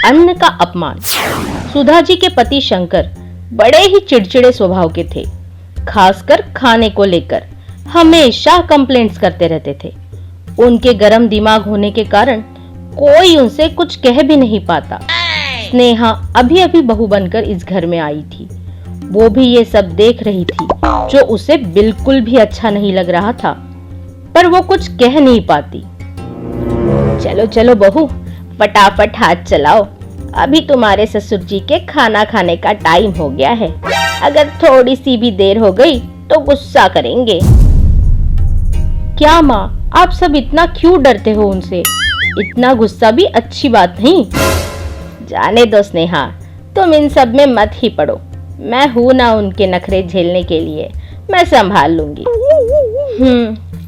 अन्न का अपमान। सुधा जी के पति शंकर बड़े ही चिड़चिड़े स्वभाव के थे, खासकर खाने को लेकर हमेशा कंप्लेंट्स करते रहते थे। उनके गर्म दिमाग होने के कारण कोई उनसे कुछ कह भी नहीं पाता। स्नेहा अभी अभी बहू बनकर इस घर में आई थी। वो भी ये सब देख रही थी, जो उसे बिल्कुल भी अच्छा नहीं लग रहा था, पर वो कुछ कह नहीं पाती। चलो चलो बहू, फटाफट हाथ चलाओ, अभी तुम्हारे ससुर जी के खाना खाने का टाइम हो गया है। अगर थोड़ी सी भी देर हो गई तो गुस्सा करेंगे। क्या माँ, आप सब इतना क्यों डरते हो उनसे? इतना गुस्सा भी अच्छी बात नहीं। जाने दो स्नेहा, तुम इन सब में मत ही पड़ो। मैं हूं ना उनके नखरे झेलने के लिए, मैं संभाल लूंगी।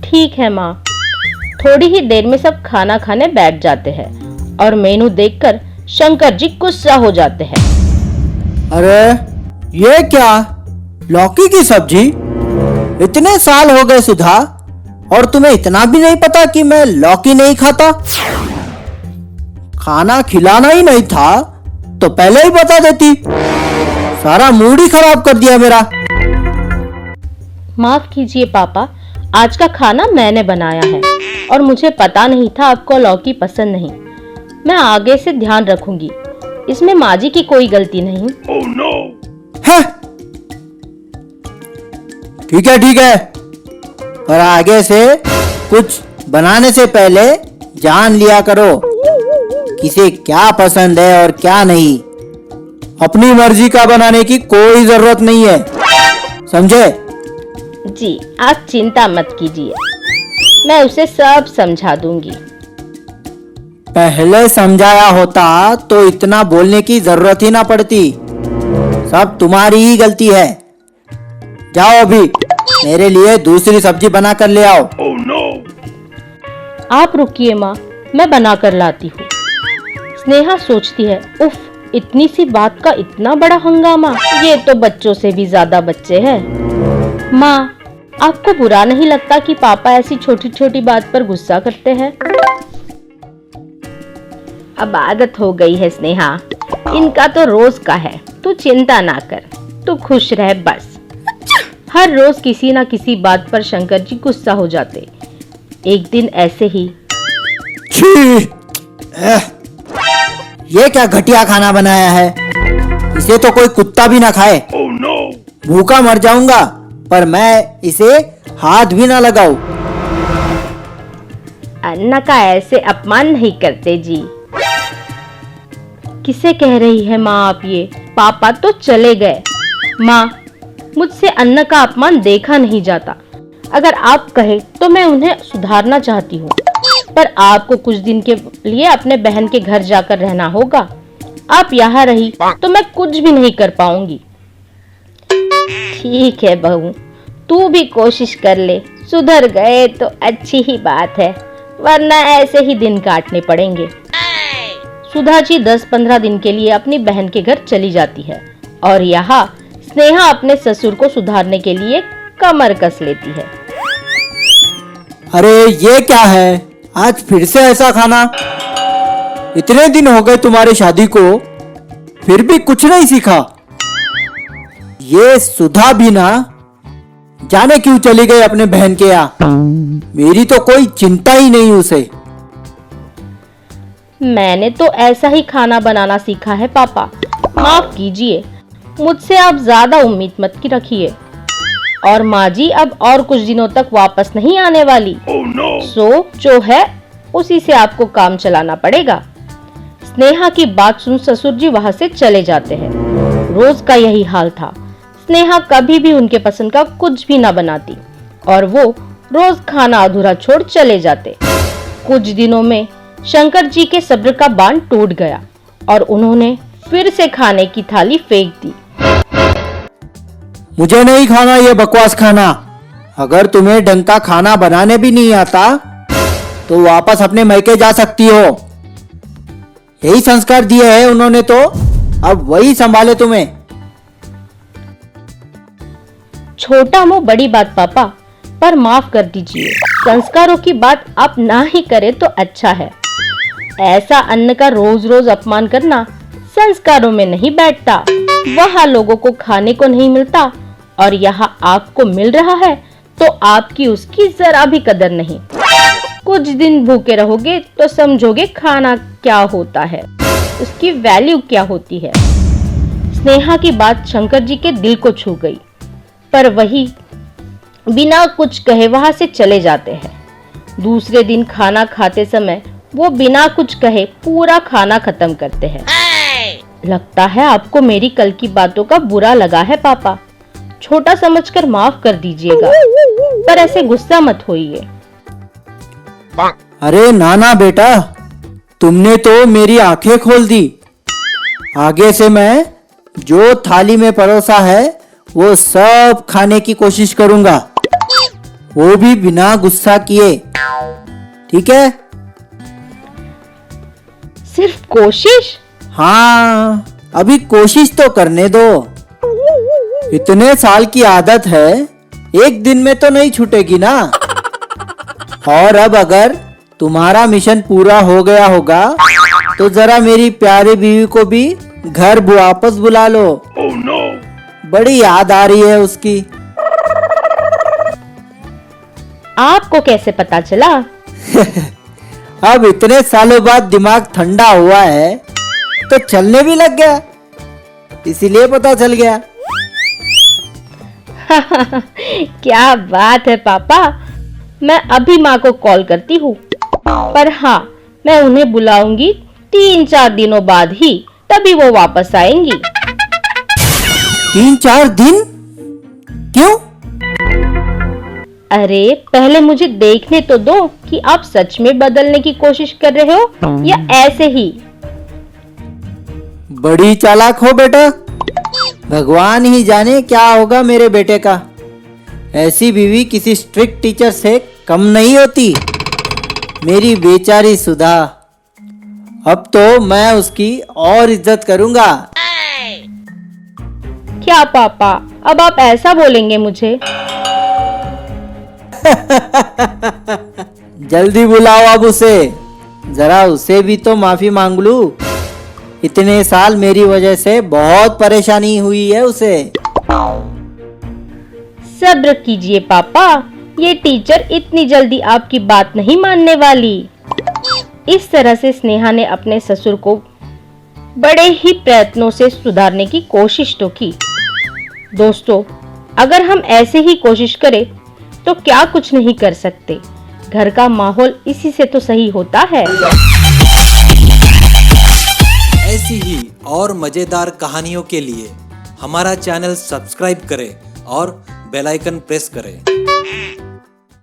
ठीक है माँ। थोड़ी ही देर में सब खाना खाने बैठ जाते हैं और मेनू देखकर शंकर जी गुस्सा हो जाते हैं। अरे ये क्या, लौकी की सब्जी? इतने साल हो गए सुधा, और तुम्हें इतना भी नहीं पता कि मैं लौकी नहीं खाता? खाना खिलाना ही नहीं था तो पहले ही बता देती। सारा मूड ही खराब कर दिया मेरा। माफ कीजिए पापा, आज का खाना मैंने बनाया है और मुझे पता नहीं था आपको लौकी पसंद नहीं। मैं आगे से ध्यान रखूंगी, इसमें माँ जी की कोई गलती नहीं। Oh, no. है? ठीक है, पर आगे से कुछ बनाने से पहले जान लिया करो किसे क्या पसंद है और क्या नहीं। अपनी मर्जी का बनाने की कोई जरूरत नहीं है, समझे? जी आप चिंता मत कीजिए, मैं उसे सब समझा दूंगी। पहले समझाया होता तो इतना बोलने की जरूरत ही ना पड़ती। सब तुम्हारी ही गलती है। जाओ अभी मेरे लिए दूसरी सब्जी बना कर ले आओ। Oh, no. आप रुकिए माँ, मैं बना कर लाती हूँ। स्नेहा सोचती है, उफ, इतनी सी बात का इतना बड़ा हंगामा, ये तो बच्चों से भी ज्यादा बच्चे हैं। माँ, आपको बुरा नहीं लगता कि पापा ऐसी छोटी छोटी बात पर गुस्सा करते हैं? अब आदत हो गई है स्नेहा, इनका तो रोज का है। तू चिंता ना कर, तू खुश रह बस। हर रोज किसी ना किसी बात पर शंकर जी गुस्सा हो जाते। एक दिन ऐसे ही, ये क्या घटिया खाना बनाया है, इसे तो कोई कुत्ता भी ना खाए। Oh, no. भूखा मर जाऊंगा, पर मैं इसे हाथ भी ना लगाऊं। अन्ना का ऐसे अपमान नहीं करते जी। किसे कह रही है माँ आप ये? पापा तो चले गए। माँ, मुझसे अन्न का अपमान देखा नहीं जाता। अगर आप कहे तो मैं उन्हें सुधारना चाहती हूँ, पर आपको कुछ दिन के लिए अपने बहन के घर जाकर रहना होगा। आप यहाँ रही तो मैं कुछ भी नहीं कर पाऊंगी। ठीक है बहू, तू भी कोशिश कर ले। सुधर गए तो अच्छी ही बात है, वरना ऐसे ही दिन काटने पड़ेंगे। सुधा जी 10-15 दिन के लिए अपनी बहन के घर चली जाती है और यहाँ स्नेहा अपने ससुर को सुधारने के लिए कमर कस लेती है। अरे ये क्या है, आज फिर से ऐसा खाना? इतने दिन हो गए तुम्हारी शादी को, फिर भी कुछ नहीं सीखा। ये सुधा भी ना जाने क्यों चली गई अपने बहन के यहाँ। मेरी तो कोई चिंता ही नहीं उसे। मैंने तो ऐसा ही खाना बनाना सीखा है पापा, माफ कीजिए। मुझसे आप ज्यादा उम्मीद मत की रखिए। और माँ जी अब और कुछ दिनों तक वापस नहीं आने वाली। Oh, no. सो जो है उसी से आपको काम चलाना पड़ेगा। स्नेहा की बात सुन ससुर जी वहाँ से चले जाते हैं। रोज का यही हाल था। स्नेहा कभी भी उनके पसंद का कुछ भी ना बनाती और वो रोज खाना अधूरा छोड़ चले जाते। कुछ दिनों में शंकर जी के सब्र का बांध टूट गया और उन्होंने फिर से खाने की थाली फेंक दी। मुझे नहीं खाना ये बकवास खाना। अगर तुम्हें ढंग का खाना बनाने भी नहीं आता तो वापस अपने मैके जा सकती हो। यही संस्कार दिए हैं उन्होंने, तो अब वही संभाले तुम्हें। छोटा मुंह बड़ी बात पापा, पर माफ कर दीजिए। संस्कारों की बात आप ना ही करें तो अच्छा है। ऐसा अन्न का रोज रोज अपमान करना संस्कारों में नहीं बैठता। वहाँ लोगों को खाने को नहीं मिलता और यहाँ आपको मिल रहा है तो आपकी उसकी जरा भी कदर नहीं। कुछ दिन भूखे रहोगे तो समझोगे खाना क्या होता है, उसकी वैल्यू क्या होती है। स्नेहा की बात शंकर जी के दिल को छू गई, पर वही बिना कुछ कहे वहां से चले जाते हैं। दूसरे दिन खाना खाते समय वो बिना कुछ कहे पूरा खाना खत्म करते हैं। लगता है आपको मेरी कल की बातों का बुरा लगा है पापा, छोटा समझकर माफ कर दीजिएगा, पर ऐसे गुस्सा मत होइए। अरे नाना बेटा, तुमने तो मेरी आंखें खोल दी। आगे से मैं जो थाली में परोसा है वो सब खाने की कोशिश करूंगा, वो भी बिना गुस्सा किए, ठीक है? सिर्फ कोशिश? हाँ, अभी कोशिश तो करने दो। इतने साल की आदत है, एक दिन में तो नहीं छूटेगी ना। और अब अगर तुम्हारा मिशन पूरा हो गया होगा तो जरा मेरी प्यारी बीवी को भी घर वापस बुला लो। Oh, no. बड़ी याद आ रही है उसकी। आपको कैसे पता चला? अब इतने सालों बाद दिमाग ठंडा हुआ है तो चलने भी लग गया, इसीलिए पता चल गया। क्या बात है पापा, मैं अभी माँ को कॉल करती हूँ। पर हाँ, मैं उन्हें बुलाऊंगी 3-4 दिनों बाद ही, तभी वो वापस आएंगी। 3-4 दिन? क्यों? अरे पहले मुझे देखने तो दो कि आप सच में बदलने की कोशिश कर रहे हो या ऐसे ही। बड़ी चालाक हो बेटा, भगवान ही जाने क्या होगा मेरे बेटे का। ऐसी बीवी किसी स्ट्रिक्ट टीचर से कम नहीं होती। मेरी बेचारी सुधा, अब तो मैं उसकी और इज्जत करूंगा। क्या पापा, अब आप ऐसा बोलेंगे मुझे? जल्दी बुलाओ अब उसे, जरा उसे भी तो माफी मांग लूं। इतने साल मेरी वजह से बहुत परेशानी हुई है उसे। सब्र कीजिए पापा, ये टीचर इतनी जल्दी आपकी बात नहीं मानने वाली। इस तरह से स्नेहा ने अपने ससुर को बड़े ही प्रयत्नों से सुधारने की कोशिश तो की। दोस्तों, अगर हम ऐसे ही कोशिश करें तो क्या कुछ नहीं कर सकते। घर का माहौल इसी से तो सही होता है। ऐसी ही और मजेदार कहानियों के लिए हमारा चैनल सब्सक्राइब करें और बेल आइकन प्रेस करें।